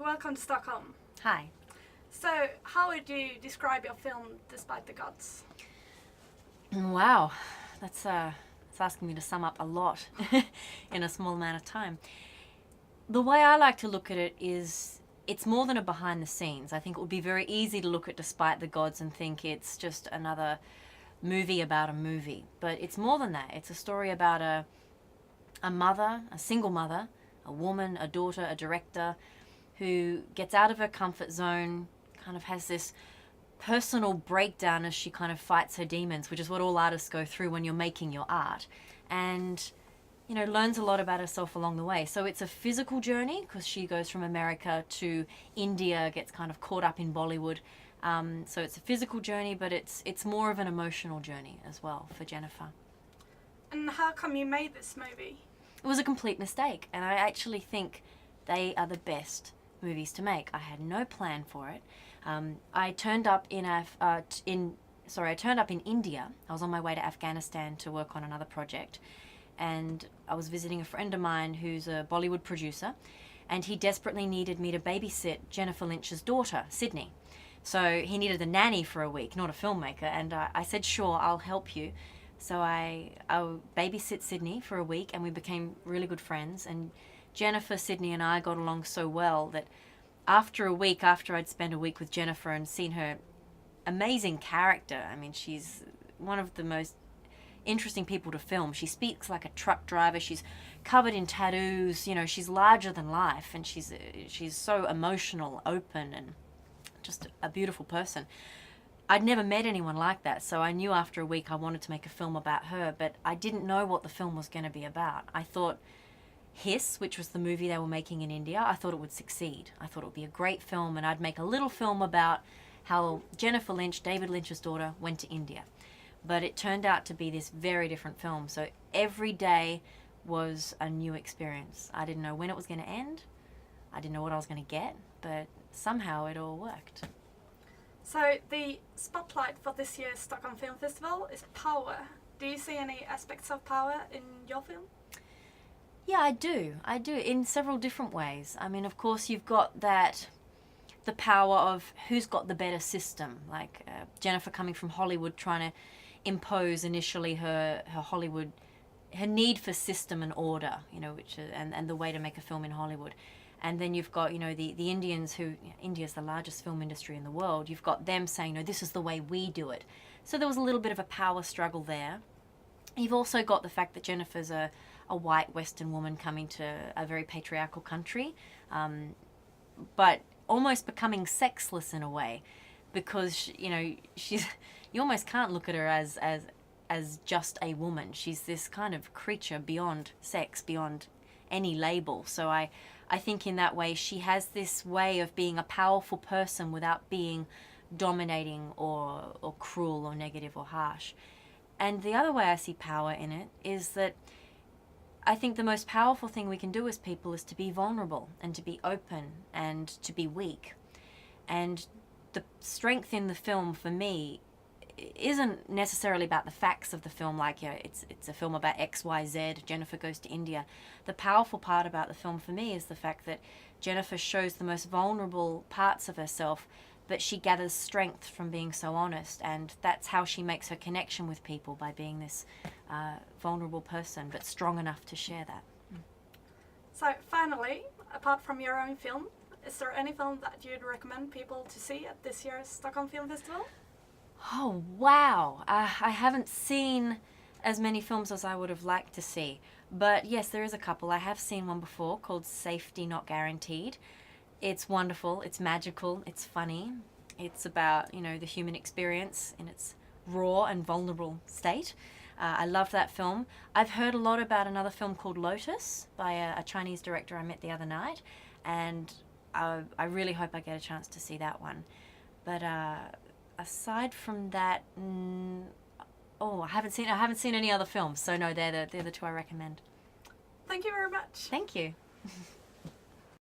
welcome to Stockholm. Hi. So, how would you describe your film, Despite the Gods? Wow, that's asking me to sum up a lot in a small amount of time. The way I like to look at it is it's more than a behind the scenes. I think it would be very easy to look at Despite the Gods and think it's just another movie about a movie. But it's more than that. It's a story about a mother, a single mother, a woman, a daughter, a director who gets out of her comfort zone, kind of has this personal breakdown as she kind of fights her demons, which is what all artists go through when you're making your art, and learns a lot about herself along the way. So it's a physical journey because she goes from America to India, gets kind of caught up in Bollywood. So it's a physical journey, but it's more of an emotional journey as well for Jennifer. And how come you made this movie? It was a complete mistake, and I actually think they are the best movies to make. I had no plan for it. I turned up in India. I was on my way to Afghanistan to work on another project, and I was visiting a friend of mine who's a Bollywood producer, and he desperately needed me to babysit Jennifer Lynch's daughter, Sydney. So he needed a nanny for a week, not a filmmaker, and I said, sure, I'll help you. So I babysit Sydney for a week, and we became really good friends, and Jennifer, Sydney and I got along so well that after I'd spent a week with Jennifer and seen her amazing character, I mean, she's one of the most interesting people to film. She speaks like a truck driver. She's covered in tattoos. She's larger than life, and she's so emotional, open, and just a beautiful person. I'd never met anyone like that, so I knew after a week I wanted to make a film about her, but I didn't know what the film was going to be about. I thought Hiss, which was the movie they were making in India, I thought it would succeed. I thought it would be a great film, and I'd make a little film about how Jennifer Lynch, David Lynch's daughter, went to India. But it turned out to be this very different film, so every day was a new experience. I didn't know when it was going to end. I didn't know what I was going to get, but somehow it all worked. So the spotlight for this year's Stockholm Film Festival is power. Do you see any aspects of power in your film? Yeah, I do, in several different ways. I mean, of course, you've got the power of who's got the better system, like Jennifer coming from Hollywood trying to impose initially her Hollywood, her need for system and order, and the way to make a film in Hollywood. And then you've got, the Indians who, India's the largest film industry in the world, you've got them saying, no, this is the way we do it. So there was a little bit of a power struggle there. You've also got the fact that Jennifer's a white Western woman coming to a very patriarchal country, but almost becoming sexless in a way, because you almost can't look at her as just a woman. She's this kind of creature beyond sex, beyond any label. So I think in that way she has this way of being a powerful person without being dominating or cruel or negative or harsh. And the other way I see power in it is that I think the most powerful thing we can do as people is to be vulnerable and to be open and to be weak. And the strength in the film for me isn't necessarily about the facts of the film, like it's a film about XYZ, Jennifer goes to India. The powerful part about the film for me is the fact that Jennifer shows the most vulnerable parts of herself, but she gathers strength from being so honest, and that's how she makes her connection with people, by being this vulnerable person, but strong enough to share that. So finally, apart from your own film, is there any film that you'd recommend people to see at this year's Stockholm Film Festival? Oh, wow. I haven't seen as many films as I would have liked to see, but yes, there is a couple. I have seen one before called Safety Not Guaranteed. It's wonderful, it's magical, it's funny. It's about, the human experience in its raw and vulnerable state. I love that film. I've heard a lot about another film called Lotus by a Chinese director I met the other night, and I really hope I get a chance to see that one. But aside from that, I haven't seen any other films, so no, they're the two I recommend. Thank you very much. Thank you.